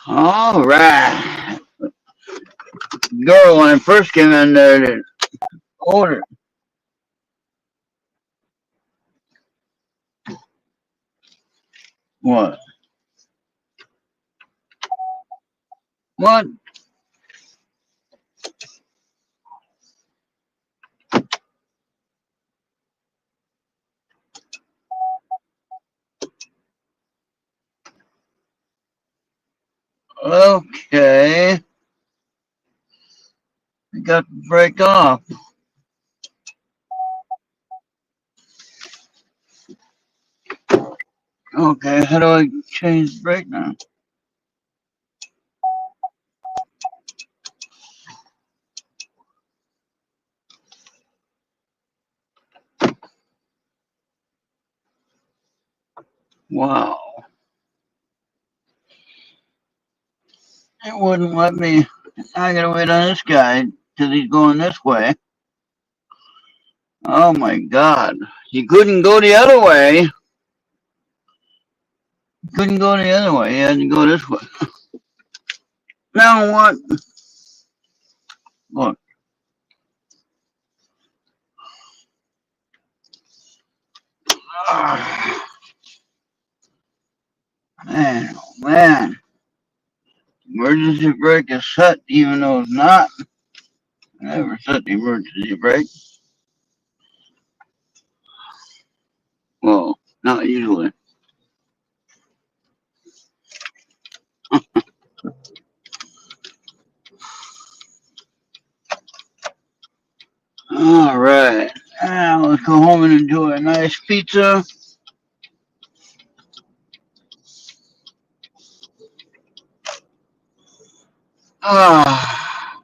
All right. Girl, when I first came in there to order. What? What? Okay. I got to break off. Okay, how do I change break now? Wow. It wouldn't let me. I gotta wait on this guy because he's going this way. Oh my god. He couldn't go the other way. He couldn't go the other way. He had to go this way. Now what? Look. Ah, man, oh man. Emergency brake is set even though it's not. I never set the emergency brake. Well, not usually. All right. Now let's go home and enjoy a nice pizza. Ah.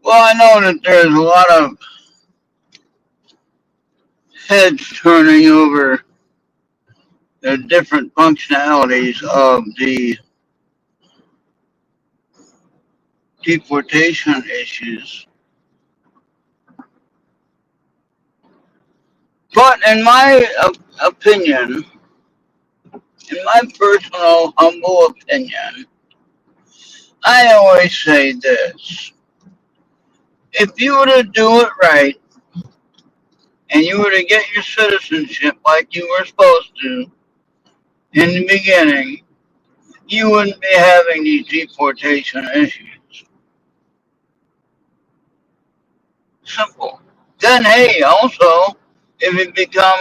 Well, I know that there's a lot of heads turning over the different functionalities of the deportation issues. But in my opinion, in my personal humble opinion, I always say this. If you were to do it right and you were to get your citizenship like you were supposed to in the beginning, you wouldn't be having these deportation issues. Simple. Then, hey, also, if it become,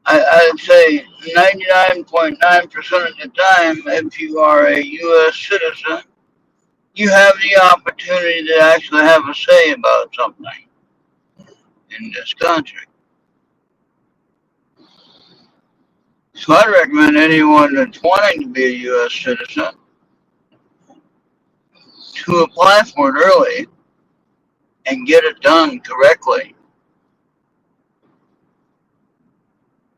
I'd say 99.9% of the time, if you are a U.S. citizen, you have the opportunity to actually have a say about something in this country. So I'd recommend anyone that's wanting to be a U.S. citizen to apply for it early and get it done correctly.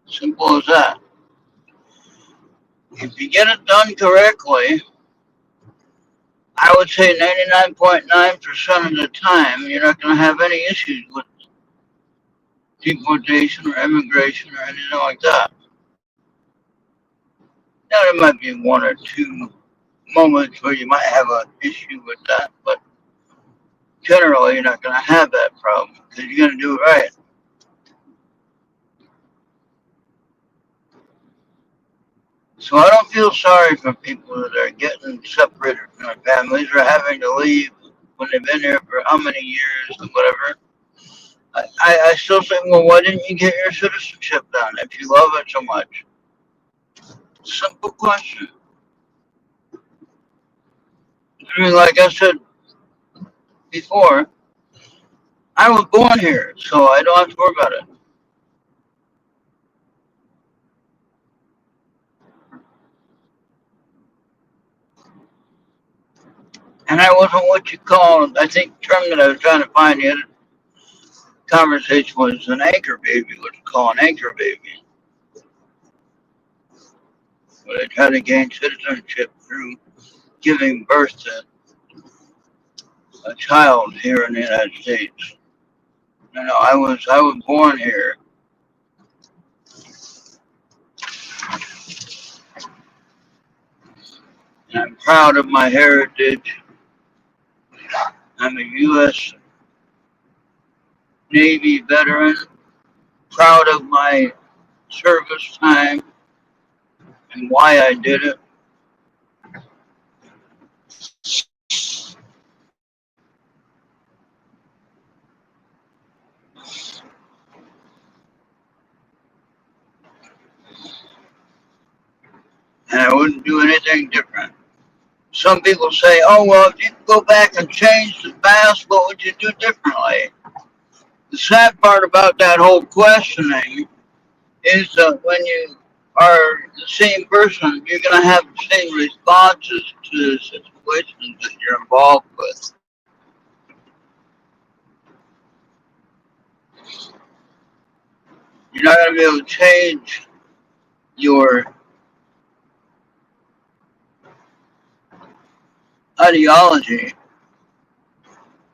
Simple as that. If you get it done correctly, I would say 99.9% of the time, you're not going to have any issues with deportation or immigration or anything like that. Now, there might be one or two moments where you might have an issue with that, but generally, you're not going to have that problem because you're going to do it right. So I don't feel sorry for people that are getting separated from their families or having to leave when they've been here for how many years or whatever. I still say, well, why didn't you get your citizenship done if you love it so much? Simple question. I mean, like I said before, I was born here, so I don't have to worry about it. And I wasn't what you call, I think the term that I was trying to find the other conversation was an anchor baby, what you call an anchor baby. Where they try to gain citizenship through giving birth to a child here in the United States. You know, I was born here, And I'm proud of my heritage. I'm a U.S. Navy veteran, proud of my service time and why I did it. And I wouldn't do anything different. Some people say, oh, well, if you could go back and change the past, what would you do differently? The sad part about that whole questioning is that when you are the same person, you're going to have the same responses to the situations that you're involved with. You're not going to be able to change your ideology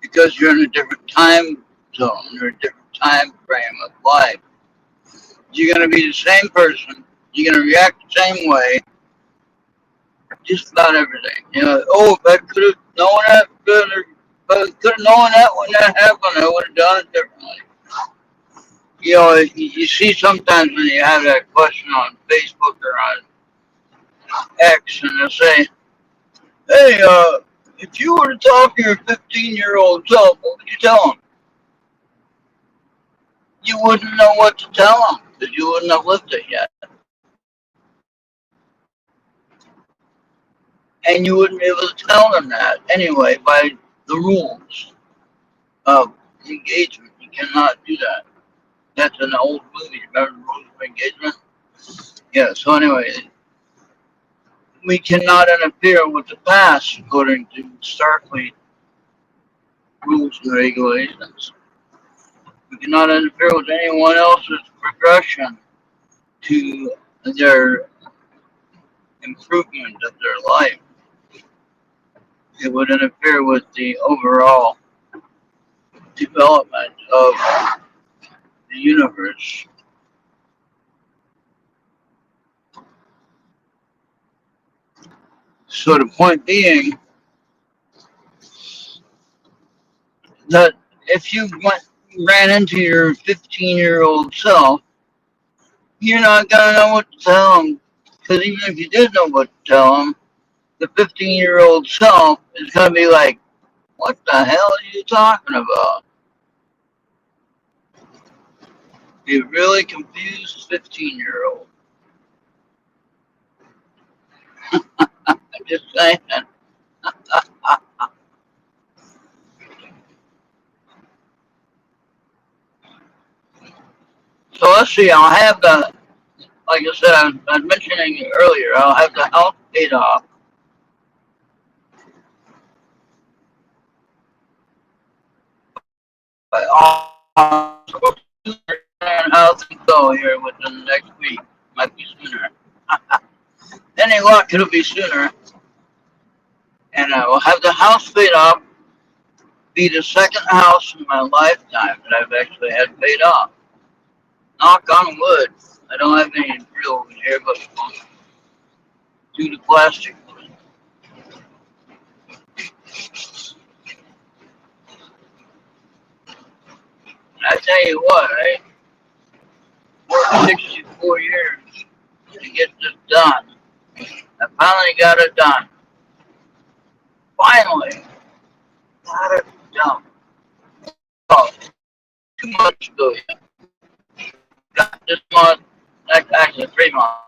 because you're in a different time zone or a different time frame of life. You're going to be the same person. You're going to react the same way, just about everything. You know, oh, if I could have known that, could have known that when that happened, I would have done it differently. You know, you see sometimes when you have that question on Facebook or on X, and they'll say, hey, if you were to talk to your 15-year-old self, what would you tell him? You wouldn't know what to tell him because you wouldn't have lived it yet. And you wouldn't be able to tell them that anyway by the rules of engagement. You cannot do that. That's an old movie. Remember the rules of engagement? Yeah, so anyway, we cannot interfere with the past according to Starfleet rules and regulations. We cannot interfere with anyone else's progression to their improvement of their life. It would interfere with the overall development of the universe. So the point being that if you ran into your 15-year-old self, you're not gonna know what to tell them. Because even if you did know what to tell them, the 15-year-old self is gonna be like, "What the hell are you talking about?" Be really confused 15-year-old. I'm just saying. So let's see. I'll have the, like I said, I was mentioning earlier. I'll have the house paid off. How things go here within the next week. Might be sooner. Any luck, it'll be sooner. And I will have the house paid off. Be the second house in my lifetime that I've actually had paid off. Knock on wood. I don't have any drill over here, but do the plastic. And I tell you what, I worked 64 years to get this done. I finally got it done. Finally got it done. Oh, 2 months ago, got this month, actually 3 months.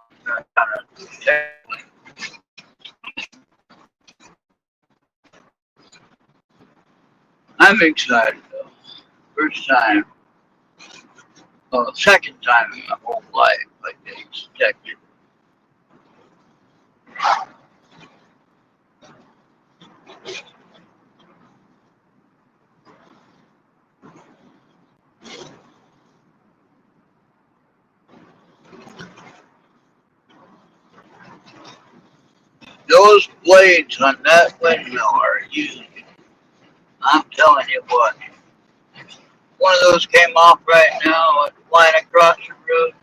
I'm excited though. First time, well, second time in my whole life I get expected. Those blades on that windmill are huge. I'm telling you what. One of those came off right now, flying across the road.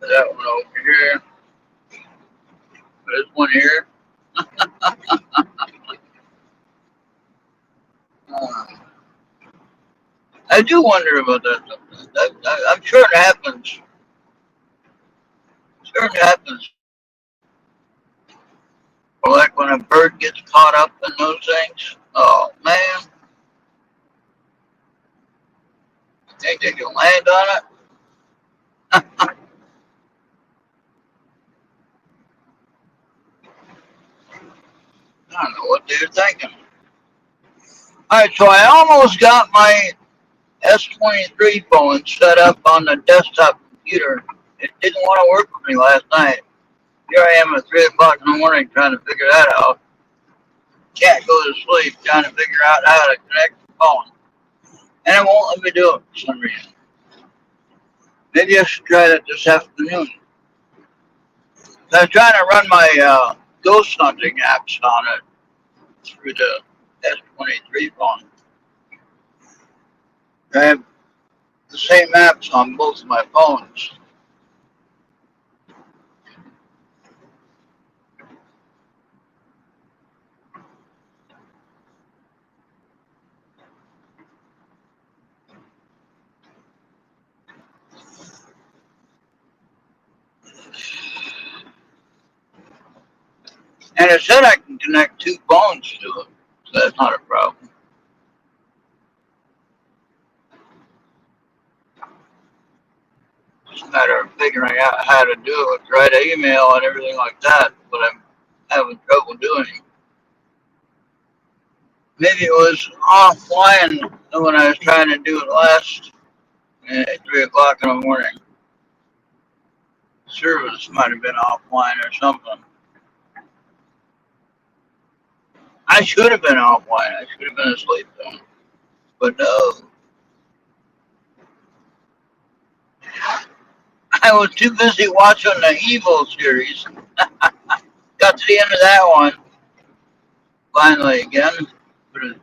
That one over here. This one here. Uh, I do wonder about that sometimes. I'm sure it happens. Sure it happens. Or like when a bird gets caught up in those things. Oh man, think they can land on it? I don't know what they're thinking. All right, so I almost got my S23 phone set up on the desktop computer. It didn't want to work for me last night. Here I am at 3 o'clock in the morning trying to figure that out. Can't go to sleep trying to figure out how to connect the phone. And it won't let me do it for some reason. Maybe I should try that this afternoon. I was trying to run my ghost hunting apps on it through the S23 phone. I have the same apps on both of my phones. And it said I can connect two phones to it, so that's not a problem. It's a matter of figuring out how to do it, write an email and everything like that, but I'm having trouble doing. Maybe it was offline when I was trying to do it last at 3 o'clock in the morning. Service might have been offline or something. I should have been offline. I should have been asleep then. But no, I was too busy watching the Evil series. Got to the end of that one finally again for the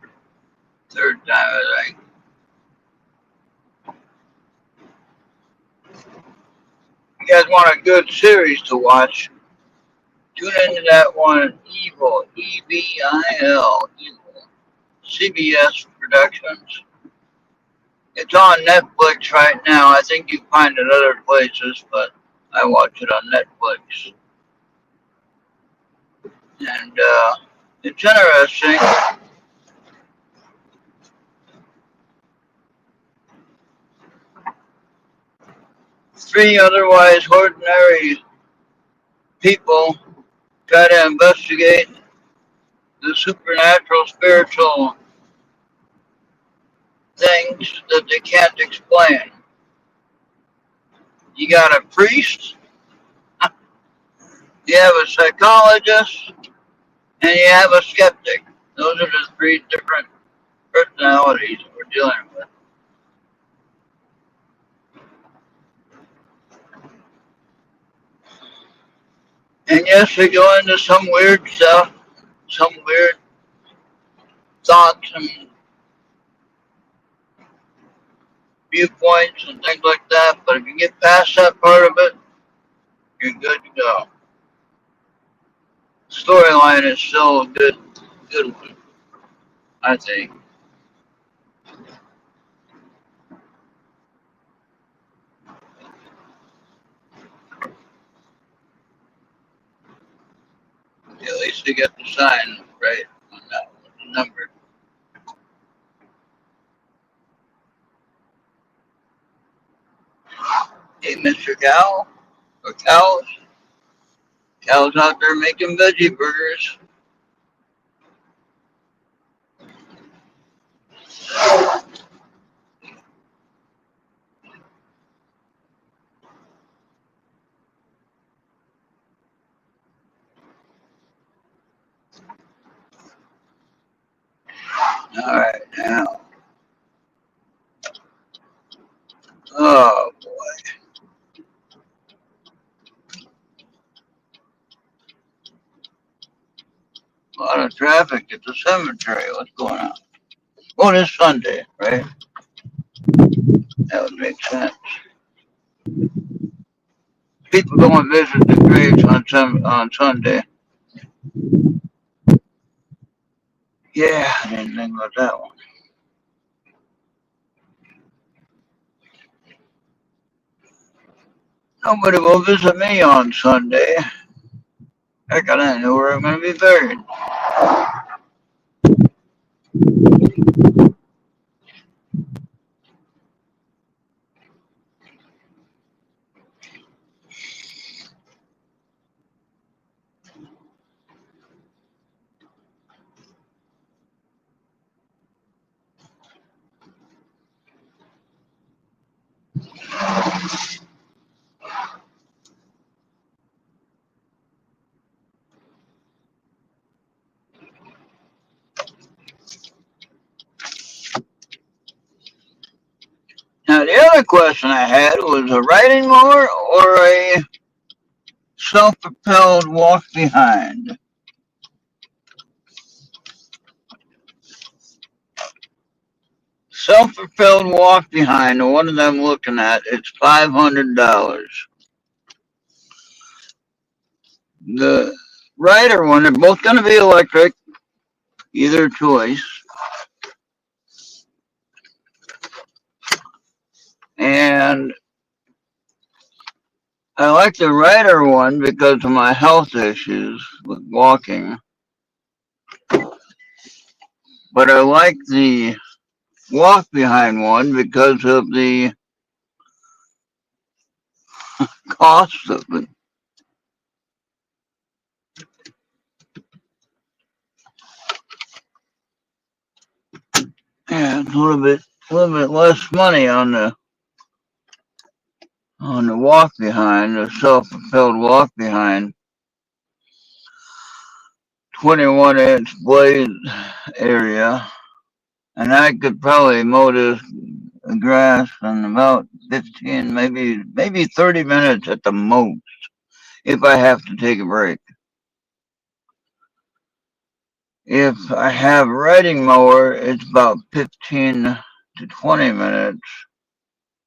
third time, I think. You guys want a good series to watch? Tune into that one, Evil, Evil, Evil, CBS Productions. It's on Netflix right now. I think you find it other places, but I watch it on Netflix. And it's interesting. Three otherwise ordinary people try to investigate the supernatural, spiritual things that they can't explain. You got a priest, you have a psychologist, and you have a skeptic. Those are the three different personalities we're dealing with. And yes, they go into some weird stuff, some weird thoughts and viewpoints and things like that. But if you get past that part of it, you're good to go. Storyline is still a good one, I think. At least they get the sign right on that one, the number. Hey, Mr. Cow, or cows, cows out there making veggie burgers. All right, now. Oh boy, a lot of traffic at the cemetery. What's going on? Oh, it's Sunday, right? That would make sense. people go and visit the graves on Sunday. Yeah, I didn't think about that one. Nobody will visit me on Sunday. Heck, I didn't know where I'm going to be buried. Now, the other question I had was a riding mower or a self-propelled walk behind. Self-propelled walk behind, the one that I'm looking at, it's $500. The rider one, they're both going to be electric, either choice. And I like the rider one because of my health issues with walking. But I like the walk behind one because of the cost of it. Yeah, it's a little bit less money on the walk behind, the self-propelled walk behind. 21-inch blade area, and I could probably mow this grass in about 15, maybe 30 minutes at the most if I have to take a break. If I have a riding mower, it's about 15 to 20 minutes,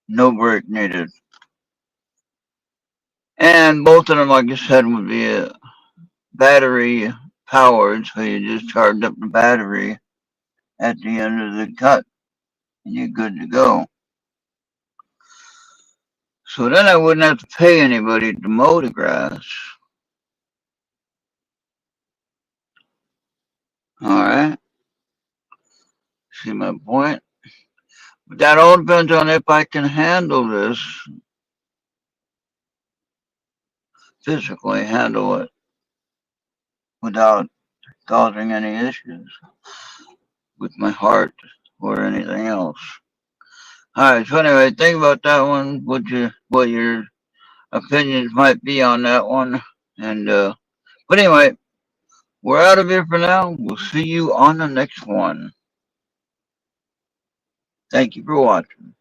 no break needed. And both of them, like I said, would be battery powered, so you just charge up the battery at the end of the cut and you're good to go. So then I wouldn't have to pay anybody to mow the grass. Alright, see my point? But that all depends on if I can handle this, physically handle it without causing any issues with my heart or anything else. Alright, so anyway, think about that one, what your opinions might be on that one. And but anyway, we're out of here for now. We'll see you on the next one. Thank you for watching.